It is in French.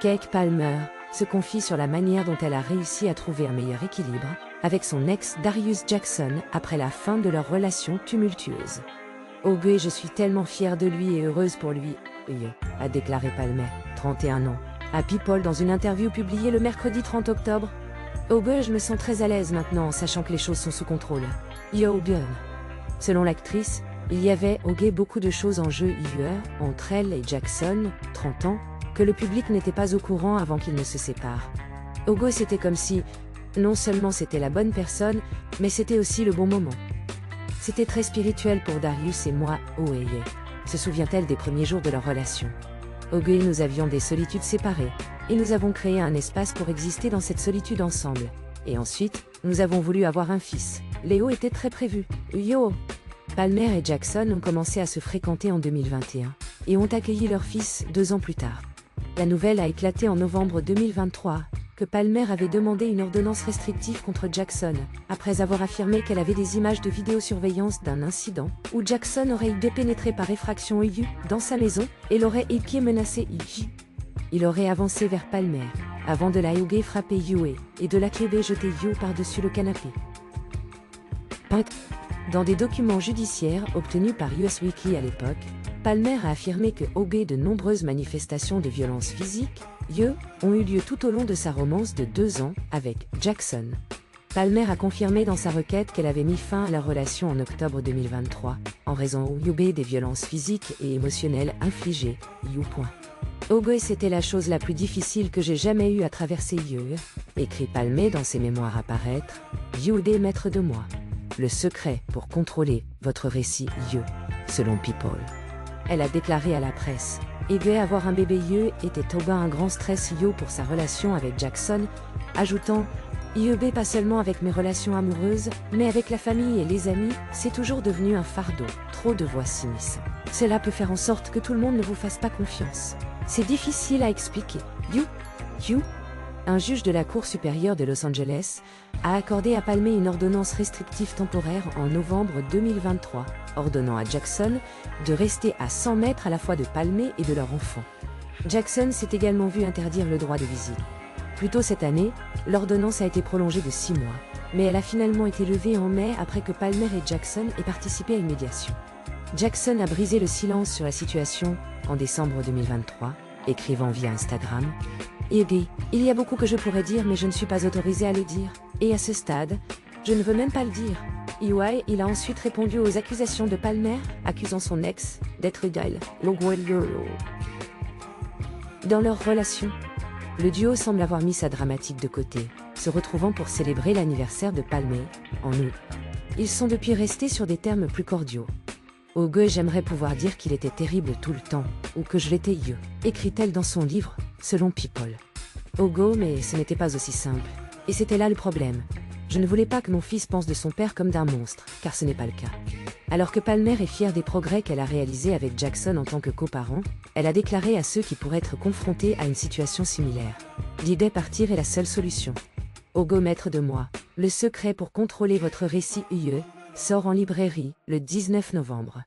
Keke Palmer se confie sur la manière dont elle a réussi à trouver un meilleur équilibre avec son ex Darius Jackson après la fin de leur relation tumultueuse. « Oge, je suis tellement fière de lui et heureuse pour lui », a déclaré Palmer, 31 ans, à People dans une interview publiée le mercredi 30 octobre. « Oge, je me sens très à l'aise maintenant en sachant que les choses sont sous contrôle. Yo Oge ». Selon l'actrice, il y avait beaucoup de choses en jeu entre elle et Jackson, 30 ans, que le public n'était pas au courant avant qu'ils ne se séparent. Oge, c'était comme si, non seulement c'était la bonne personne, mais c'était aussi le bon moment. C'était très spirituel pour Darius et moi, se souvient-elle des premiers jours de leur relation. Oge, nous avions des solitudes séparées, et nous avons créé un espace pour exister dans cette solitude ensemble. Et ensuite, nous avons voulu avoir un fils. Léo était très prévu. Yo! Palmer et Jackson ont commencé à se fréquenter en 2021, et ont accueilli leur fils 2 ans plus tard. La nouvelle a éclaté en novembre 2023, que Palmer avait demandé une ordonnance restrictive contre Jackson, après avoir affirmé qu'elle avait des images de vidéosurveillance d'un incident où Jackson aurait été pénétré par effraction dans sa maison et l'aurait menacé. Il aurait avancé vers Palmer, avant de la frapper et de la jeter par-dessus le canapé. Dans des documents judiciaires obtenus par US Weekly à l'époque, Palmer a affirmé que de nombreuses manifestations de violence physique ont eu lieu tout au long de sa romance de 2 ans avec Jackson. Palmer a confirmé dans sa requête qu'elle avait mis fin à la relation en octobre 2023, en raison des violences physiques et émotionnelles infligées. Oge, c'était la chose la plus difficile que j'ai jamais eue à traverser, écrit Palmer dans ses mémoires à paraître, maître de moi. Le secret pour contrôler votre récit, selon People. Elle a déclaré à la presse, avoir un bébé était un grand stress pour sa relation avec Jackson, ajoutant, pas seulement avec mes relations amoureuses, mais avec la famille et les amis, c'est toujours devenu un fardeau, trop de voix s'immiscent. Cela peut faire en sorte que tout le monde ne vous fasse pas confiance. C'est difficile à expliquer. Un juge de la Cour supérieure de Los Angeles a accordé à Palmer une ordonnance restrictive temporaire en novembre 2023, ordonnant à Jackson de rester à 100 mètres à la fois de Palmer et de leur enfant. Jackson s'est également vu interdire le droit de visite. Plus tôt cette année, l'ordonnance a été prolongée de 6 mois, mais elle a finalement été levée en mai après que Palmer et Jackson aient participé à une médiation. Jackson a brisé le silence sur la situation en décembre 2023, écrivant via Instagram. Il y a beaucoup que je pourrais dire mais je ne suis pas autorisé à le dire, et à ce stade, je ne veux même pas le dire. Il a ensuite répondu aux accusations de Palmer, accusant son ex d'être dans leur relation. Le duo semble avoir mis sa dramatique de côté, se retrouvant pour célébrer l'anniversaire de Palmer, en août. Ils sont depuis restés sur des termes plus cordiaux. Oge, j'aimerais pouvoir dire qu'il était terrible tout le temps, ou que je l'étais, écrit-elle dans son livre, selon People. Oge, mais ce n'était pas aussi simple. Et c'était là le problème. Je ne voulais pas que mon fils pense de son père comme d'un monstre, car ce n'est pas le cas. Alors que Palmer est fière des progrès qu'elle a réalisés avec Jackson en tant que coparent, elle a déclaré à ceux qui pourraient être confrontés à une situation similaire. L'idée partir est la seule solution. Oge, maître de moi, le secret pour contrôler votre récit sort en librairie le 19 novembre.